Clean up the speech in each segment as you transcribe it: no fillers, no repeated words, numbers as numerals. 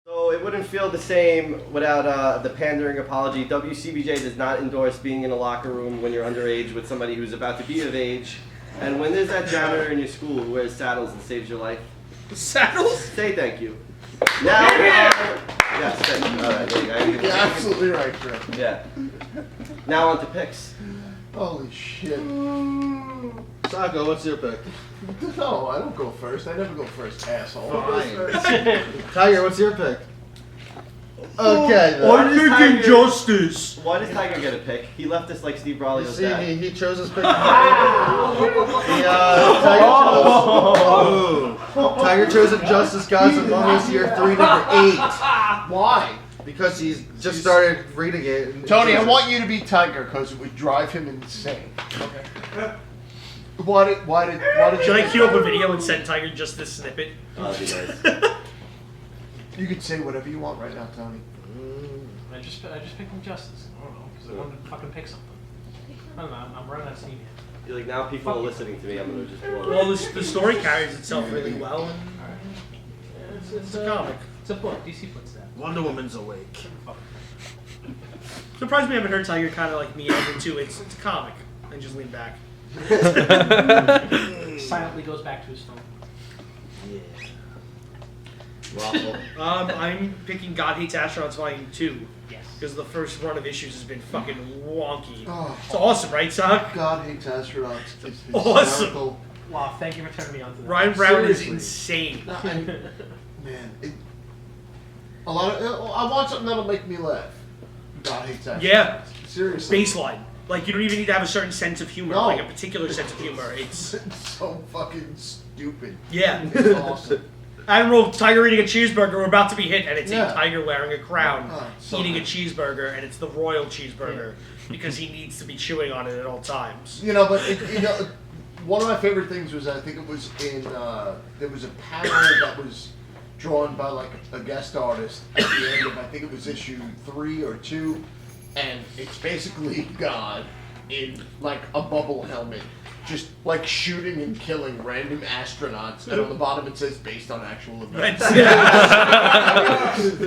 So it wouldn't feel the same without the pandering apology. Wcbj does not endorse being in a locker room when you're underage with somebody who's about to be of age. And when there's that janitor in your school who wears saddles and saves your life, saddles? Say thank you. Now, yes, thank you. All right, there you go. You're absolutely right, Trey. Yeah. Now on to picks. Holy shit. Sago, what's your pick? No, I don't go first. I never go first, asshole. Tiger, what's your pick? Okay, then. I'm picking Justice. Why does Tiger get a pick? He left us like Steve Braulio's See, dad. he chose his pick. Tiger chose Injustice Gods Among Us Year 3, number 8. Why? Because he's just started reading it. Tony, I want you to be Tiger because it would drive him insane. Okay. Why did Should I queue up a video and send Tiger just this snippet? Oh, that'd be nice. You can say whatever you want right now, Tony. I just picked Injustice. I don't know, because I wanted to fucking pick something. I don't know, I'm running out of steam here. You're like, now people are listening to me, I'm gonna just blow Well, the story carries itself really well. And Alright. it's a comic. It's a book. DC puts that. Wonder Woman's awake. Surprised we haven't heard Tiger kind of like me too. It's a comic. And just lean back. Silently goes back to his phone. Yeah. Waffle. I'm picking God Hates Astronauts Volume 2. Yes. Because the first run of issues has been fucking wonky. Oh. It's awesome, right, Sock? God Hates Astronauts. It's Awesome. hysterical. Wow, thank you for turning me on to that. Ryan Brown Seriously. is insane. No, man, a lot of I want something that'll make me laugh. God Hates Astronauts. Yeah. Seriously. Baseline. Like, you don't even need to have a certain sense of humor, No. like a particular sense of humor. It's It's so fucking stupid. yeah. It's awesome. Admiral Tiger eating a cheeseburger, we're about to be hit, and it's Yeah. a tiger wearing a crown So eating a good. cheeseburger, and it's the royal cheeseburger because he needs to be chewing on it at all times. You know, but one of my favorite things was I think it was in there was a panel that was drawn by like a guest artist at the end of I think it was issue 3 or 2, and it's basically God in like a bubble helmet, just like shooting and killing random astronauts, and on the bottom it says based on actual events. It's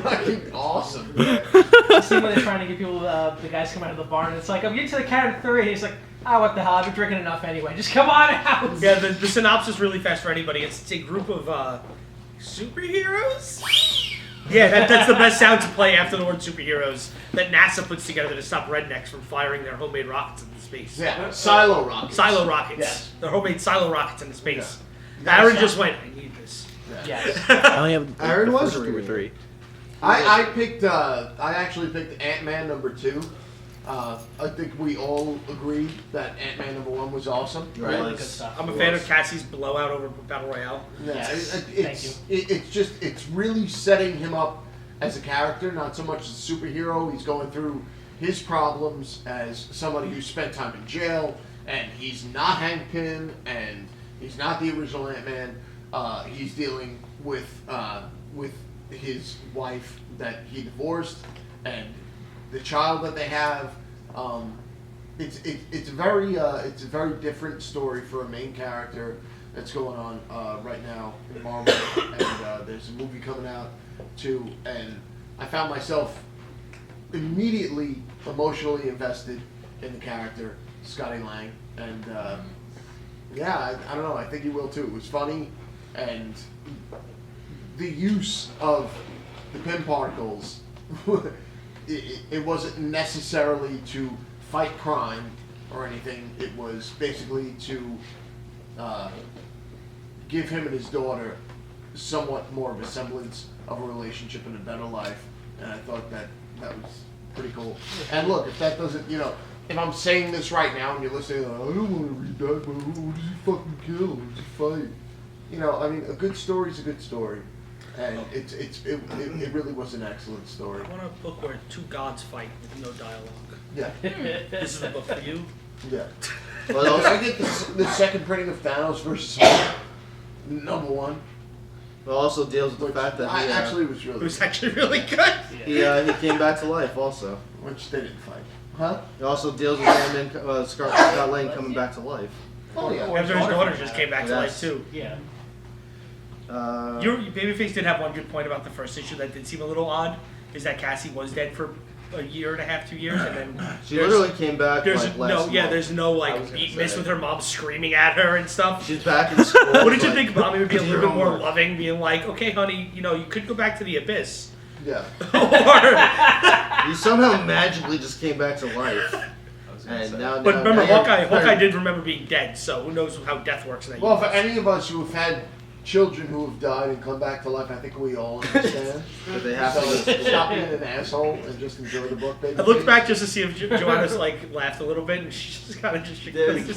fucking awesome. You see when they're trying to get people, the guys come out of the barn, and it's like, I'm getting to the count of 3. And he's like, what the hell? I've been drinking enough anyway. Just come on out. Yeah, the synopsis really fast for anybody. It's a group of superheroes. Yeah, that's the best sound to play after the word superheroes that NASA puts together to stop rednecks from firing their homemade rockets into space. Yeah, silo rockets. Silo rockets. Yes. Their homemade silo rockets into space. Yeah. Aaron just went, I need this. Yes. I only have Aaron the was first 2 or reading. 3. I actually picked Ant-Man number 2. I think we all agreed that Ant-Man number 1 was awesome. Really good stuff. I'm a fan of Cassie's blowout over Battle Royale. Yeah, Yes. it's really setting him up as a character, not so much as a superhero. He's going through his problems as somebody who spent time in jail, and he's not Hank Pym, and he's not the original Ant-Man. He's dealing with his wife that he divorced, and the child that they have. It's a very different story for a main character that's going on right now in Marvel, and there's a movie coming out too, and I found myself immediately emotionally invested in the character Scotty Lang, and yeah, I don't know, I think you will too. It was funny, and the use of the Pym particles. It wasn't necessarily to fight crime or anything. It was basically to give him and his daughter somewhat more of a semblance of a relationship and a better life. And I thought that was pretty cool. And look, if that doesn't, if I'm saying this right now and you're listening, I don't want to read that, but who does he fucking kill? Who does he fight? I mean, a good story is a good story. And it really was an excellent story. I want a book where 2 gods fight with no dialogue. Yeah. This is the book for you. Yeah. Well, I get the second printing of Thanos versus Hulk, number 1. It also deals with the fact that I actually was really It was actually really good. he came back to life also. which they didn't fight. Huh? It also deals with Scott Lang coming back to life. Oh yeah. After his daughter just came back to life Yes. too. Yeah. Your Babyface did have one good point about the first issue that did seem a little odd. Is that Cassie was dead for a year and a half, 2 years, and then She literally came back there's like last month. there's no I like was gonna beatness say. with her mom screaming at her and stuff. She's back in school. What did you like, think Mommy would be a little bit more homework. loving, being like, okay, honey, you could go back to the abyss, Yeah. or You somehow magically just came back to life. And now, but remember, now Hawkeye did remember being dead, so who knows how death works in that Well, for universe. any of us who have had children who have died and come back to life, I think we all understand. But they have So to. stop being an asshole and just enjoy the book, baby. I looked back just to see if Joanna's like laughed a little bit, and she just kind of just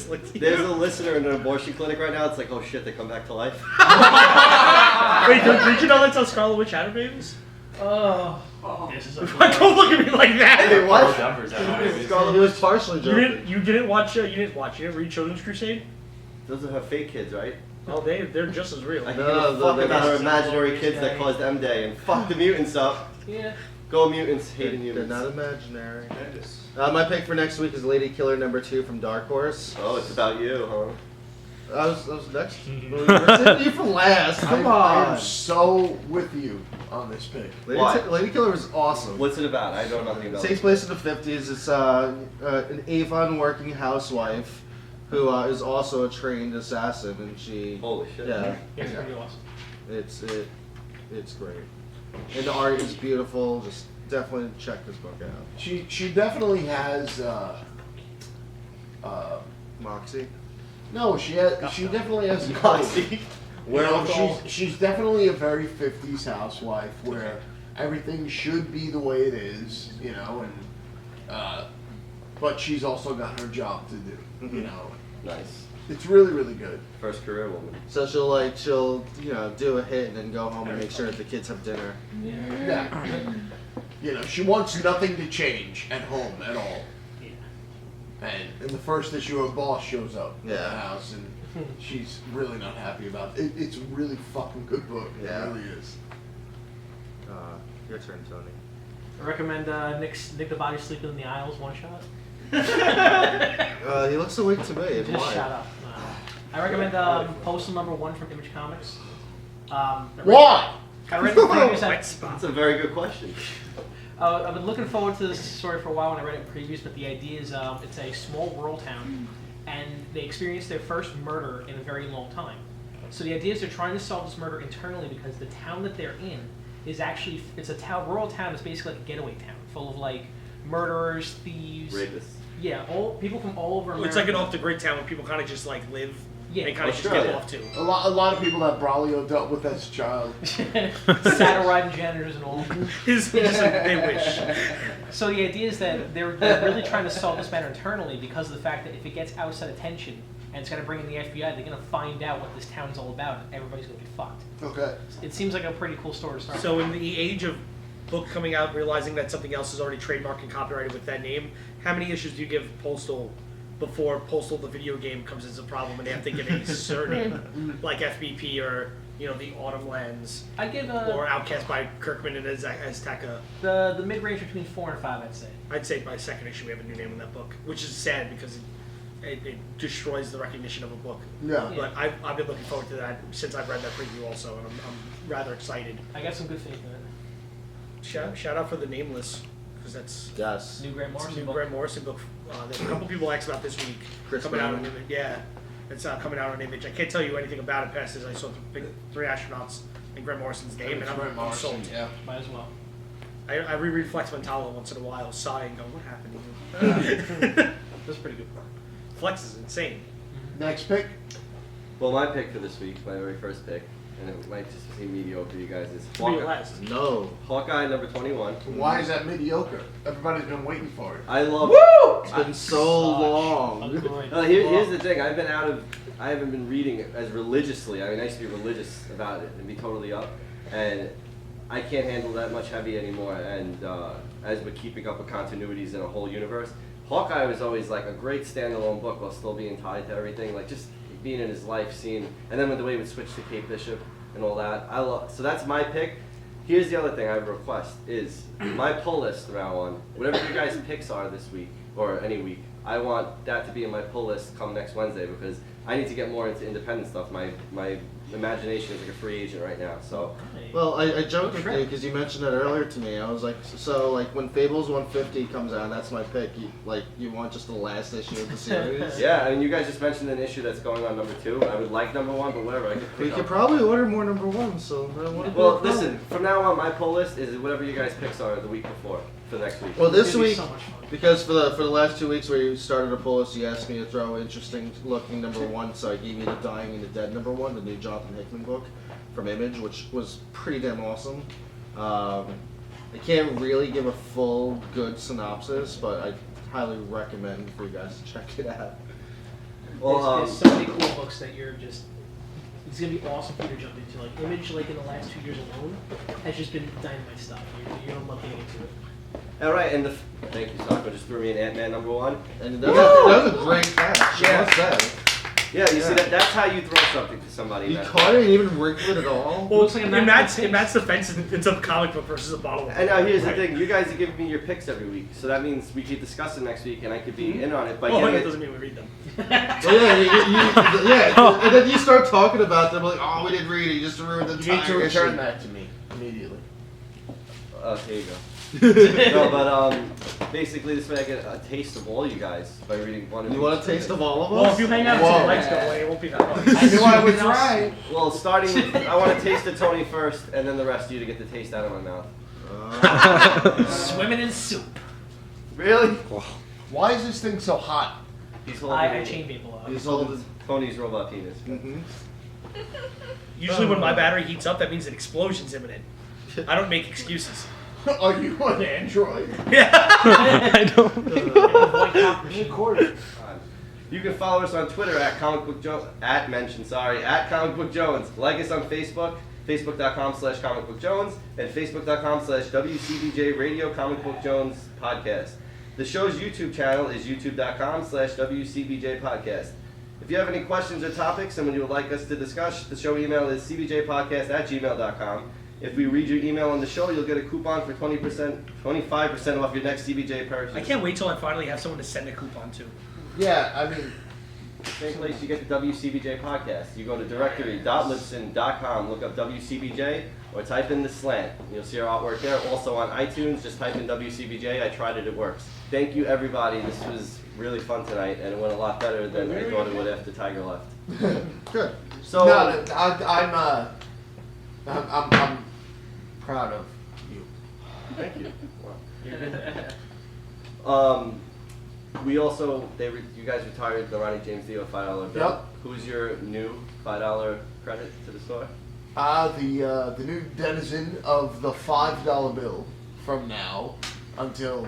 looked at you. There's a listener in an abortion clinic right now. It's like, oh shit, they come back to life. Wait, did you know that's how Scarlet Witch had her babies? Oh. This is Don't look at me like that. Hey, what? Jumpers out of it. He was partially joking. You didn't watch you didn't read Children's Crusade? Those are her fake kids, right? Oh, they're just as real. I can No, give a fuck they're about her not. imaginary kids that caused M-Day and fuck the mutants up. Yeah. Go mutants, hating They're mutants. not imaginary. My pick for next week is Lady Killer #2 from Dark Horse. Oh, it's about you, huh? I was next. We're saving you from last. Come I on. am so with you on this pick. Why? Lady Killer is awesome. What's it about? I don't know nothing about Takes it. place in the 50s. It's an Avon working housewife who is also a trained assassin, and she. Holy shit. Yeah, It's pretty awesome. it's great, and the art is beautiful. Just definitely check this book out. She definitely has. Moxie. No, she definitely has a code. Moxie. You know, she's definitely a very 50s housewife where everything should be the way it is, and but she's also got her job to do, Nice. It's really, really good. First career woman. So she'll do a hit and then go home and make sure that the kids have dinner. Yeah. She wants nothing to change at home at all. And in the first issue, her boss shows up at the Yeah. house, and she's really not happy about it. It's a really fucking good book. Yeah. It really is. Your turn, Tony. I recommend Nick the Body Sleeping in the Aisles one shot. He looks awake to me. And Just why? shut up. I recommend Postal #1 from Image Comics. Why? I read the previews. Wet spot. That's a very good question. I've been looking forward to this story for a while when I read it in previews, but the idea is it's a small rural town, and they experience their first murder in a very long time. So the idea is they're trying to solve this murder internally because the town that they're in is actually, it's a rural town that's basically like a getaway town, full of like murderers, thieves. Rapists. Yeah, all people from all over America. It's like an off the grid town where people kind of just like live. Yeah. They kind of just Australia. get off to. A lot of people that Braulio dealt with as a child. saddle riding janitors and all. It's just like they wish. So the idea is that they're really trying to solve this matter internally because of the fact that if it gets outside attention and it's going to bring in the FBI, they're going to find out what this town's all about, and everybody's going to get fucked. Okay. It seems like a pretty cool story to start. So in the age of book coming out, realizing that something else is already trademarked and copyrighted with that name, how many issues do you give Postal before Postal the video game comes as a problem and they have to give a surname like FBP or the Autumn Lands I give or Outcast by Kirkman and Azteca? the mid range between 4 and 5, I'd say. I'd say by second issue we have a new name in that book, which is sad because it destroys the recognition of a book. Yeah. But I've been looking forward to that since I've read that preview also, and I'm rather excited. I got some good faith in it. Shout out for the Nameless, because that's Yes. New Grant it's a Morrison new book. Grant Morrison book. There's a couple people asked about this week. Chris coming out on Bowman. Image. Yeah, it's coming out on Image. I can't tell you anything about it past as I saw the big 3 astronauts and Grant Morrison's name, and I'm sold. Yeah. Might as well. I reread Flex Mentala once in a while, sigh and go, what happened to you? That's a pretty good book. Flex is insane. Next pick. Well, my pick for this week, my very first pick, and it might just seem mediocre to you guys, is To be last. No. Hawkeye #21. Why is that mediocre? Everybody's been waiting for it. I love. It's been so long. Here's the thing. I haven't been reading as religiously. I mean, I used to be religious about it and be totally up, and I can't handle that much heavy anymore. And as we're keeping up with continuities in a whole universe, Hawkeye was always like a great standalone book while still being tied to everything, like just being in his life, seeing, and then with the way we switched to Kate Bishop and all that. So that's my pick. Here's the other thing I have a request is my pull list from now on, whatever your guys' picks are this week or any week, I want that to be in my pull list come next Wednesday because I need to get more into independent stuff. My Imagination is like a free agent right now. So Well, I joked with you because you mentioned it earlier to me. I was like, so like when Fables 150 comes out, that's my pick. You want just the last issue of the series? yeah, I mean, you guys just mentioned an issue that's going on number 2. I would like number 1, but whatever. I could We pick could up. probably order more number 1. So Well, listen. From now on, my pull list is whatever you guys picks are the week before for next week. Well, this It's gonna be week, so much fun. because for the last 2 weeks where you started a pull list, you asked me to throw interesting looking number 1, so I gave you the Dying and the Dead number 1, the new Jonathan Hickman book from Image, which was pretty damn awesome. I can't really give a full good synopsis, but I highly recommend for you guys to check it out. Well, There's so many cool books that you're just. It's gonna be awesome for you to jump into. Like Image, like in the last 2 years alone, has just been dynamite stuff. You're gonna love getting into it. all right, and thank you, Sako. Just threw me an Ant-Man number 1. And that was a great catch, Yeah. I must say. Yeah, you see that's how you throw something to somebody. You man. caught it and even wrinkled it at all? Well, looks like a in nine Matt's point defense, it's a comic book versus a bottle of And now here's the Right. thing: you guys are giving me your picks every week, so that means we could discuss it next week, and I could be in on it. By Well, getting that it. doesn't mean we read them. Yeah, and then you start talking about them like, oh, we didn't read it, you just ruined the You need to entire return issue. that to me immediately. Oh, here you go. No, but basically this way I get a taste of all you guys by reading one of You each. want a taste of all of us? Well, if you hang out until Whoa. the lights go away, it won't be that long. I knew I would try. Well, starting with, I want to taste of Tony first, and then the rest of you to get the taste out of my mouth. Swimming in soup. Really? Why is this thing so hot? He's holding I chain people up. He's holding. Tony's robot penis. Mm-hmm. Usually when my battery heats up, that means an explosion's imminent. I don't make excuses. Are you an android? I don't. White cop machine. Recorded. You can follow us on Twitter at Comic Book Jones, at Comic Book Jones. Like us on Facebook, facebook.com/Comic Book Jones, and facebook.com/WCBJ Radio Comic Book Jones Podcast. The show's YouTube channel is youtube.com/WCBJ Podcast. If you have any questions or topics and you would like us to discuss, the show email is cbjpodcast@gmail.com. If we read your email on the show, you'll get a coupon for 25% off your next CBJ purchase. I can't wait till I finally have someone to send a coupon to. Yeah, I mean, Same place you get the WCBJ podcast. You go to directory.libsyn.com, look up WCBJ, or type in the slant. You'll see our artwork there. Also on iTunes, just type in WCBJ. I tried it, it works. Thank you, everybody. This was really fun tonight, and it went a lot better than I thought it would after Tiger left. Good. So, no, I'm proud of you. thank you. We also, you guys retired the Ronnie James Dio $5 bill. Yep. Who's your new $5 credit to the store? The new denizen of the $5 bill from now until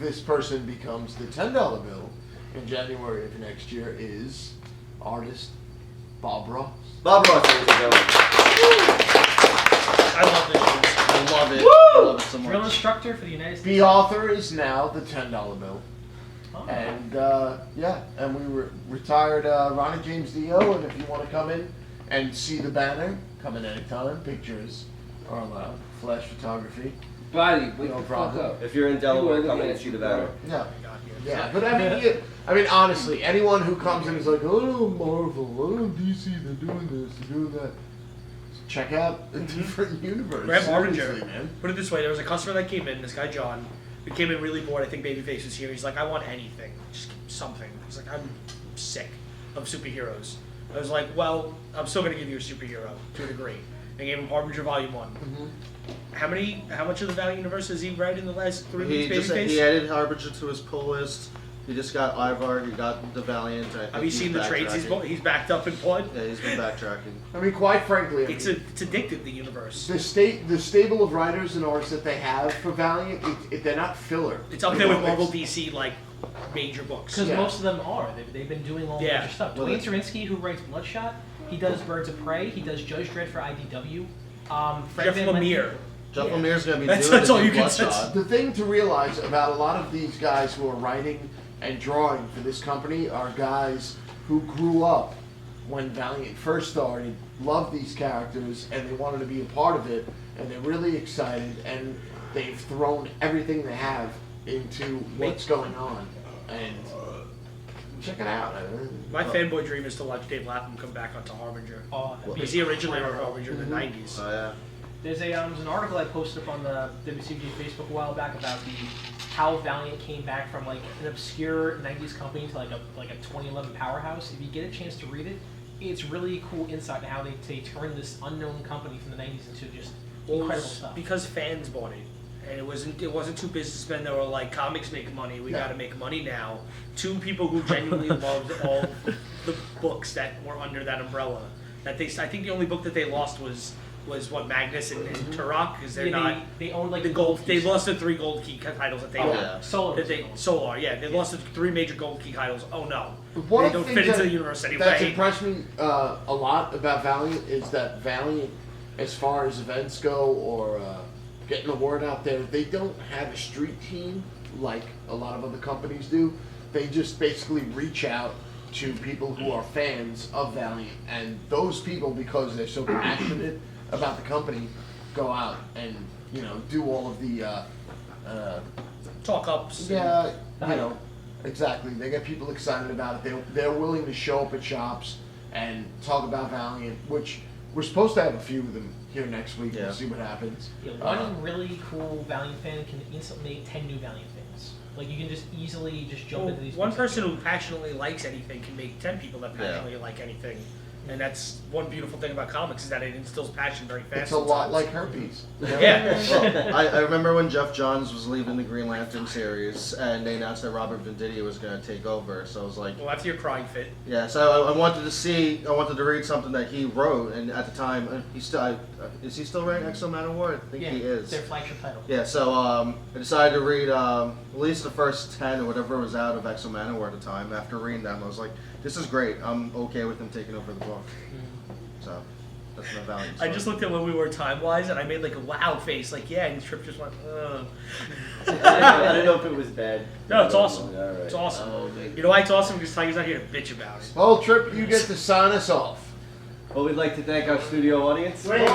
this person becomes the $10 bill in January of next year is artist Bob Ross. Bob Ross, ladies and gentlemen. I love this shoes. I love it. I love it so Drill much. instructor for the United States. The author is now the $10 bill. Oh. And and we retired Ronnie James Dio, and if you want to come in and see the banner, come in anytime. Pictures are allowed. Flash photography. Buddy, wake No the fuck problem. up. If you're in Delaware, You come are in the and see the banner. Yeah. God, Yeah, but I mean, honestly, anyone who comes in is like, oh, Marvel, oh, DC, they're doing this, they're doing that. Check out a different universe. Grab Harbinger. Seriously, man. Put it this way: there was a customer that came in. This guy John, who came in really bored. I think Babyface was here. He's like, "I want anything, just something." He's like, "I'm sick of superheroes." I was like, "Well, I'm still gonna give you a superhero to a degree." I gave him Harbinger Volume 1. How much of the Valiant Universe has he read in the last 3 He weeks? just Babyface. he added Harbinger to his pull list. He just got Ivar. He got the Valiant. I think Have you he's seen the trades backtracking. he's backed up in blood? Yeah, he's been backtracking. I mean, quite frankly, I It's mean, addictive, the universe. the stable of writers and artists that they have for Valiant, they're not filler. It's up there with Marvel, DC, like major books. Because Yeah. most of them are. They've been doing all Yeah. major stuff. Well, Dwayne that's- Serinsky, who writes Bloodshot, he does Birds of Prey, he does Judge Dredd for IDW. Fred Jeff Van Lente- Lemire. Jeff Yeah. Lemire's gonna be That's- doing that's the all new you can Bloodshot. The thing to realize about a lot of these guys who are writing and drawing for this company are guys who grew up when Valiant first started, loved these characters, and they wanted to be a part of it, and they're really excited, and they've thrown everything they have into what's going on. And check it out. My fanboy dream is to watch Dave Lapham come back onto Harbinger. Oh, that'd be Because he originally wrote incredible. Harbinger in the 90s. Oh yeah. There's an article I posted up on the WCBJ Facebook a while back about how Valiant came back from like an obscure 90s company to like a 2011 powerhouse. If you get a chance to read it, it's really cool insight to how they turned this unknown company from the 90s into just incredible stuff. Because fans bought it. And it wasn't two businessmen that were like, comics make money, we gotta make money now. Two people who genuinely loved all the books that were under that umbrella. I think the only book that they lost was what, Magnus and Turok, because they're not. They owned like the gold. They lost the 3 gold key titles that they owned. yeah. Solar. Solar, yeah. They lost the 3 major gold key titles. Oh no. One They of don't the fit things into that- the universe That's anyway. impressed me a lot about Valiant is that Valiant, as far as events go or getting the word out there, they don't have a street team like a lot of other companies do. They just basically reach out to people who are fans of Valiant, and those people, because they're so passionate about the company, go out and do all of the Talk ups. exactly. They get people excited about it. They're willing to show up at shops and talk about Valiant, which we're supposed to have a few of them here next week. Yeah. We'll see what happens. Yeah, one really cool Valiant fan can instantly make 10 new Valiant fans. Like you can just easily just jump into these. One books. person who passionately likes anything can make 10 people that passionately like anything. And that's one beautiful thing about comics is that it instills passion very fast. It's a lot sometimes. like herpes. Yeah. Well, I remember when Jeff Johns was leaving the Green Lantern series, and they announced that Robert Venditti was going to take over. So I was like, Well, after your crying fit. yeah. So I wanted to read something that he wrote, and at the time, is he still writing Exo Man of War? I think Yeah, he is. their flagship title. Yeah, so I decided to read at least the first 10 or whatever was out of Exo Man of War at the time. After reading them, I was like, this is great. I'm okay with him taking over the book. So that's my Valiant. I just looked at when we were time-wise, and I made like a wow face. Like, yeah, and Trip just went, ugh. I don't know if it was bad. No, it's awesome. All right. It's awesome. Oh, thank You know why it's awesome? Because Tiger's not here to bitch about it. Well, Trip, you get to sign us off. Well, we'd like to thank our studio audience. Whatever,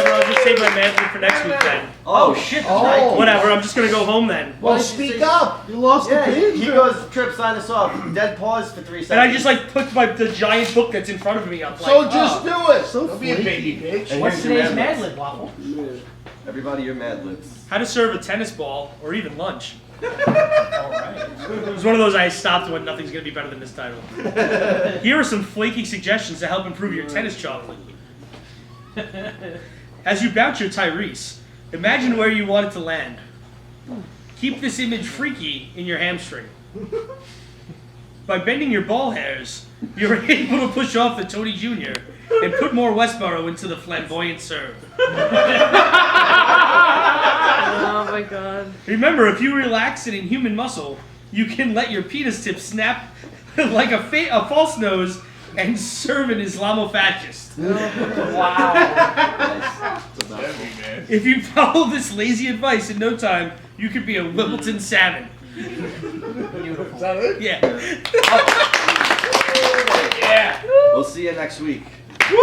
I'll just save my manhood for next week then. Oh shit! Oh. Whatever, I'm just gonna go home then. Well, did you speak say- up. You lost Yeah, the pin. he goes, Trip, sign us off. Dead pause for 3 seconds. And I just like put the giant book that's in front of me up. So Like, just do it. So Don't be a flaky. baby bitch. And What's here's your today's Mad Mad Libs. Lib, Waffle? Everybody, your Mad Libs. how to serve a tennis ball or even lunch. Alright. It was one of those I stopped when nothing's gonna be better than this title. Here are some flaky suggestions to help improve your tennis chocolate. As you bounce your Tyrese, imagine where you want it to land. Keep this image freaky in your hamstring. By bending your ball hairs, you're able to push off the Tony Jr. and put more Westboro into the flamboyant serve. Oh my god. Remember, if you relax an inhuman muscle, you can let your penis tip snap like a false nose and serve an Islamofascist. Wow. If you follow this lazy advice, in no time, you could be a Wimbledon salmon. Beautiful. Is that it? Yeah. Yeah. We'll see you next week. Woo!